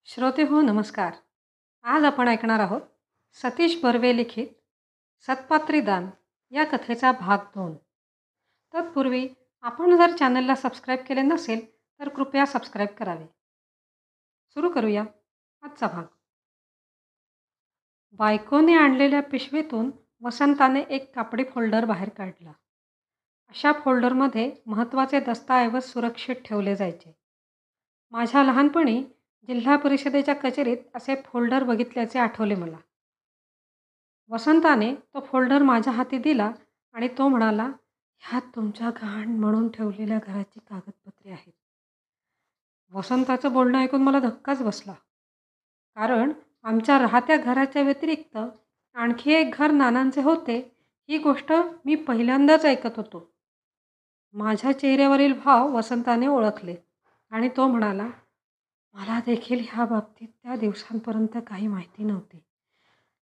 श्रोते हो नमस्कार. आज आपण ऐकणार आहोत सतीश बर्वे लिखित सत्पात्री दान या कथेचा भाग 2. तत्पूर्वी आपण जर चॅनलला सबस्क्राईब केले नसेल तर कृपया सबस्क्राईब करावे. सुरू करूया आजचा भाग. बायकोने आणलेल्या पिशवीतून वसंताने एक कापडी फोल्डर बाहेर काढला. अशा फोल्डरमध्ये महत्त्वाचे दस्तऐवज सुरक्षित ठेवले जायचे. माझ्या लहानपणी जिल्हा परिषदेच्या कचेरीत असे फोल्डर बघितल्याचे आठवले मला. वसंताने तो फोल्डर माझ्या हाती दिला आणि तो म्हणाला, ह्यात तुमच्या गहाण म्हणून ठेवलेल्या घराची कागदपत्रे आहेत. वसंताचं बोलणं ऐकून मला धक्काच बसला. कारण आमच्या राहत्या घराच्या व्यतिरिक्त आणखी एक घर नानांचे होते ही गोष्ट मी पहिल्यांदाच ऐकत होतो. माझ्या चेहऱ्यावरील भाव वसंताने ओळखले आणि तो म्हणाला, मला देखील ह्या बाबतीत त्या दिवसांपर्यंत काही माहिती नव्हती,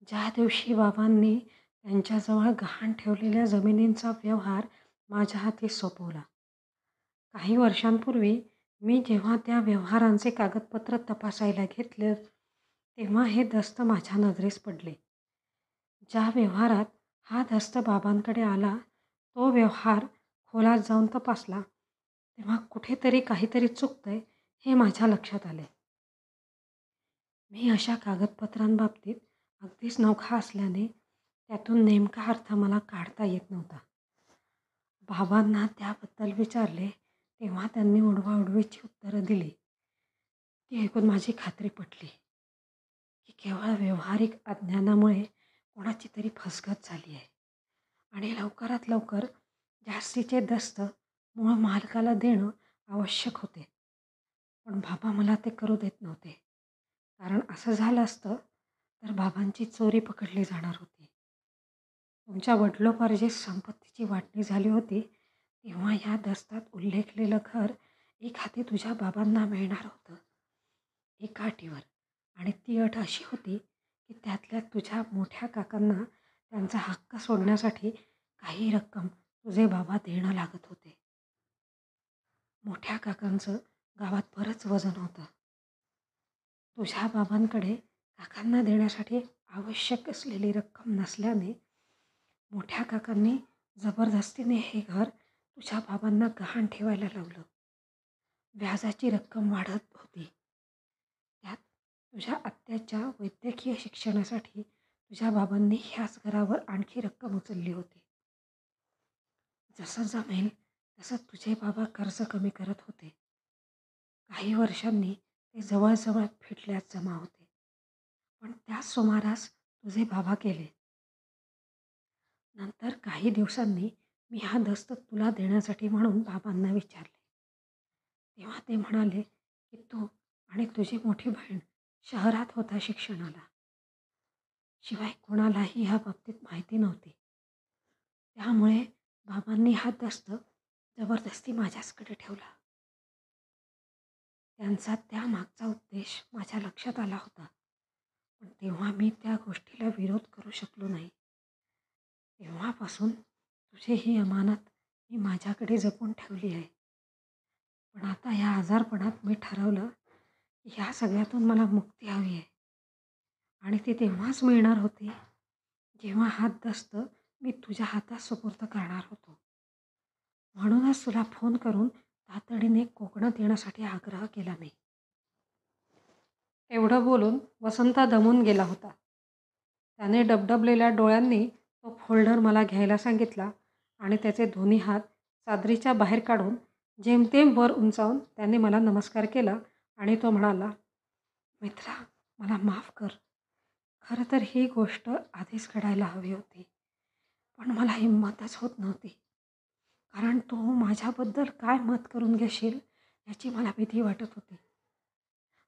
ज्या दिवशी बाबांनी त्यांच्याजवळ गहाण ठेवलेल्या जमिनींचा व्यवहार माझ्या हाती सोपवला. काही वर्षांपूर्वी मी जेव्हा त्या व्यवहारांचे कागदपत्र तपासायला घेतले तेव्हा हे दस्त माझ्या नजरेस पडले. ज्या व्यवहारात हा दस्त बाबांकडे आला तो व्यवहार खोलात जाऊन तपासला तेव्हा कुठेतरी काहीतरी चुकतंय हे माझ्या लक्षात आले. मी अशा कागदपत्रांबाबतीत अगदीच नवखा असल्याने त्यातून नेमका अर्थ मला काढता येत नव्हता. बाबांना त्याबद्दल विचारले तेव्हा त्यांनी उडवाउडवीची उत्तरं दिली. ती ऐकून माझी खात्री पटली की केवळ व्यावहारिक अज्ञानामुळे कोणाची तरी फसगत झाली आहे आणि लवकरात लवकर जास्तीचे दस्त मूळ मालकाला देणं आवश्यक होते. पण बाबा मला ते करू देत नव्हते, कारण असं झालं असतं तर बाबांची चोरी पकडली जाणार होती. तुमच्या वडिलोपार्जित संपत्तीची वाटणी झाली होती तेव्हा या दस्तात उल्लेखलेलं घर एक हाती तुझ्या बाबांना मिळणार होतं, एका अटीवर. आणि ती अट अशी होती की त्यातल्या तुझ्या मोठ्या काकांना त्यांचा हक्क सोडण्यासाठी काही रक्कम तुझे बाबा देणं लागत होते. मोठ्या काकांचं गावात बरंच वजन होतं. तुझ्या बाबांकडे काकांना देण्यासाठी आवश्यक असलेली रक्कम नसल्याने मोठ्या काकांनी जबरदस्तीने हे घर तुझ्या बाबांना गहाण ठेवायला लावलं. व्याजाची रक्कम वाढत होती. त्यात तुझ्या आत्याच्या वैद्यकीय शिक्षणासाठी तुझ्या बाबांनी ह्याच घरावर आणखी रक्कम उचलली होती. जसं जमेल तसं तुझे बाबा कर्ज कमी करत होते. काही वर्षांनी ते जवळजवळ फिटल्यात जमा होते. पण त्याच सुमारास तुझे बाबा गेले. नंतर काही दिवसांनी मी हा दस्त तुला देण्यासाठी म्हणून बाबांना विचारले. तेव्हा ते म्हणाले की तू आणि तुझी मोठी बहीण शहरात होता शिक्षणाला. शिवाय कोणालाही ह्या बाबतीत माहिती नव्हती. त्यामुळे बाबांनी हा दस्त जबरदस्ती माझ्याचकडे ठेवला. त्यांचा त्यामागचा उद्देश माझ्या लक्षात आला होता, पण तेव्हा मी त्या गोष्टीला विरोध करू शकलो नाही. तेव्हापासून तुझी ही अमानत मी माझ्याकडे जपून ठेवली आहे. पण आता ह्या आजारपणात मी ठरवलं की ह्या सगळ्यातून मला मुक्ती हवी आहे. आणि ती तेव्हाच मिळणार होती जेव्हा हा दस्त मी तुझ्या हातात सुपूर्द करणार होतो. म्हणूनच तुला फोन करून तातडीने कोकणात येण्यासाठी आग्रह केला मी. एवढं बोलून वसंता दमून गेला होता. त्याने डबडबलेल्या डोळ्यांनी तो फोल्डर मला घ्यायला सांगितला आणि त्याचे दोन्ही हात चादरीच्या बाहेर काढून जेमतेम वर उंचावून त्याने मला नमस्कार केला आणि तो म्हणाला, मित्रा, मला माफ कर. खरं तर ही गोष्ट आधीच घडायला हवी होती, पण मला हिंमतच होत नव्हती. कारण तू माझ्याबद्दल काय मत करून घेशील याची मला भीती वाटत होती.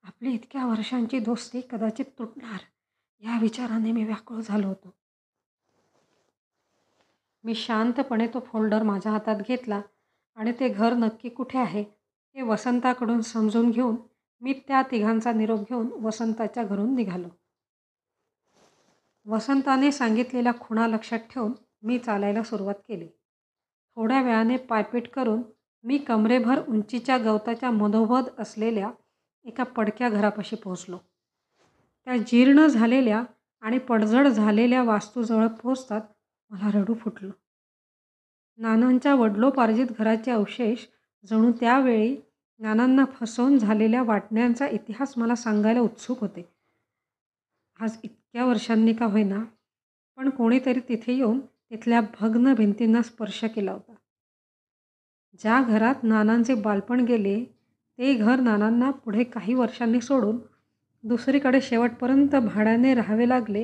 आपली इतक्या वर्षांची दोस्ती कदाचित तुटणार या विचाराने मी व्याकुळ झालो होतो. मी शांतपणे तो फोल्डर माझ्या हातात घेतला आणि ते घर नक्की कुठे आहे हे वसंताकडून समजून घेऊन मी त्या तिघांचा निरोप घेऊन वसंताच्या घरून निघालो. वसंताने सांगितलेल्या खुणा लक्षात ठेवून मी चालायला सुरुवात केली. थोड्या वेळाने पायपीट करून मी कमरेभर उंचीच्या गवताच्या मधोमध असलेल्या एका पडक्या घरापाशी पोहोचलो. त्या जीर्ण झालेल्या आणि पडझड झालेल्या वास्तूजवळ पोहोचताच मला रडू फुटलं. नानांच्या वडिलोपार्जित घराचे अवशेष जणू त्यावेळी नानांना फसवून झालेल्या वाटण्यांचा इतिहास मला सांगायला उत्सुक होते. आज इतक्या वर्षांनी का होईना, पण कोणीतरी तिथे येऊन तिथल्या भग्न भिंतींना स्पर्श केला होता. ज्या घरात नानांचे बालपण गेले ते घर नानांना पुढे काही वर्षांनी सोडून दुसरीकडे शेवटपर्यंत भाड्याने राहावे लागले,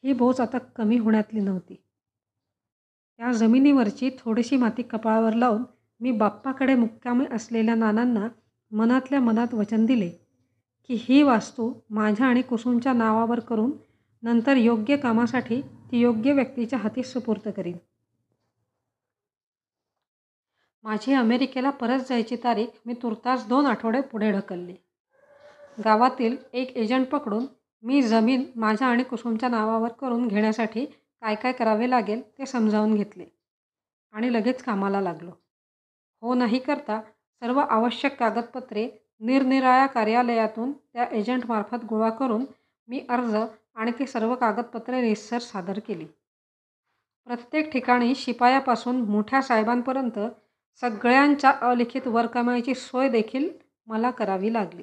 ही बोच आता कमी होण्यातली नव्हती. त्या जमिनीवरची थोडीशी माती कपाळावर लावून मी बाप्पाकडे मुक्कामी असलेल्या नानांना मनातल्या मनात वचन दिले की ही वास्तू माझ्या आणि कुसुमच्या नावावर करून नंतर योग्य कामासाठी ती योग्य व्यक्तीच्या हाती सुपूर्द करीन. माझी अमेरिकेला परत जायची तारीख मी तुर्तास 2 आठवडे पुढे ढकलली. गावातील एक एजंट पकडून मी जमीन माझ्या आणि कुसुमच्या नावावर करून घेण्यासाठी काय काय करावे लागेल ते समजावून घेतले आणि लगेच कामाला लागलो. हो नाही करता सर्व आवश्यक कागदपत्रे निरनिराळ्या कार्यालयातून त्या एजंटमार्फत गोळा करून मी अर्ज आणि ती सर्व कागदपत्रे रीतसर सादर केली. प्रत्येक ठिकाणी शिपायापासून मोठ्या साहेबांपर्यंत सगळ्यांच्या अलिखित वरकमाईची सोय देखील मला करावी लागली.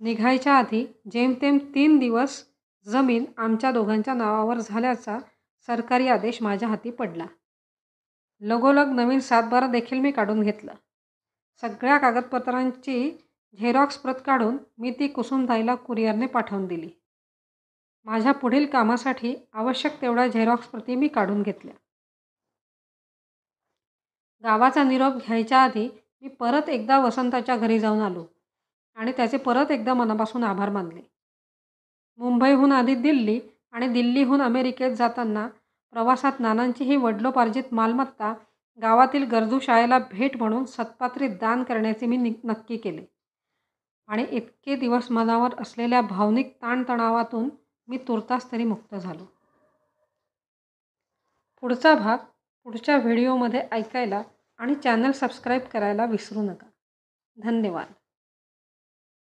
निघायच्या आधी जेमतेम 3 दिवस जमीन आमच्या दोघांच्या नावावर झाल्याचा सरकारी आदेश माझ्या हाती पडला. लगोलग नवीन 7/12 देखील मी काढून घेतलं. सगळ्या कागदपत्रांची झेरॉक्स प्रत काढून मी ती कुसुमताईला कुरिअरने पाठवून दिली. माझ्या पुढील कामासाठी आवश्यक तेवढ्या झेरॉक्स प्रती मी काढून घेतल्या. गावाचा निरोप घ्यायच्या आधी मी परत एकदा वसंताच्या घरी जाऊन आलो आणि त्याचे परत एकदा मनापासून आभार मानले. मुंबईहून आधी दिल्ली आणि दिल्लीहून अमेरिकेत जाताना प्रवासात नानांची ही वडिलोपार्जित मालमत्ता गावातील गरजू शाळेला भेट म्हणून सत्पात्रीत दान करण्याचे मी नक्की केले आणि इतके दिवस मनावर असलेल्या भावनिक ताणतणावातून मी तुर्तास तरी मुक्त झालो. पुढचा भाग पुढच्या व्हिडिओमध्ये ऐकायला आणि चॅनल सबस्क्राईब करायला विसरू नका. धन्यवाद.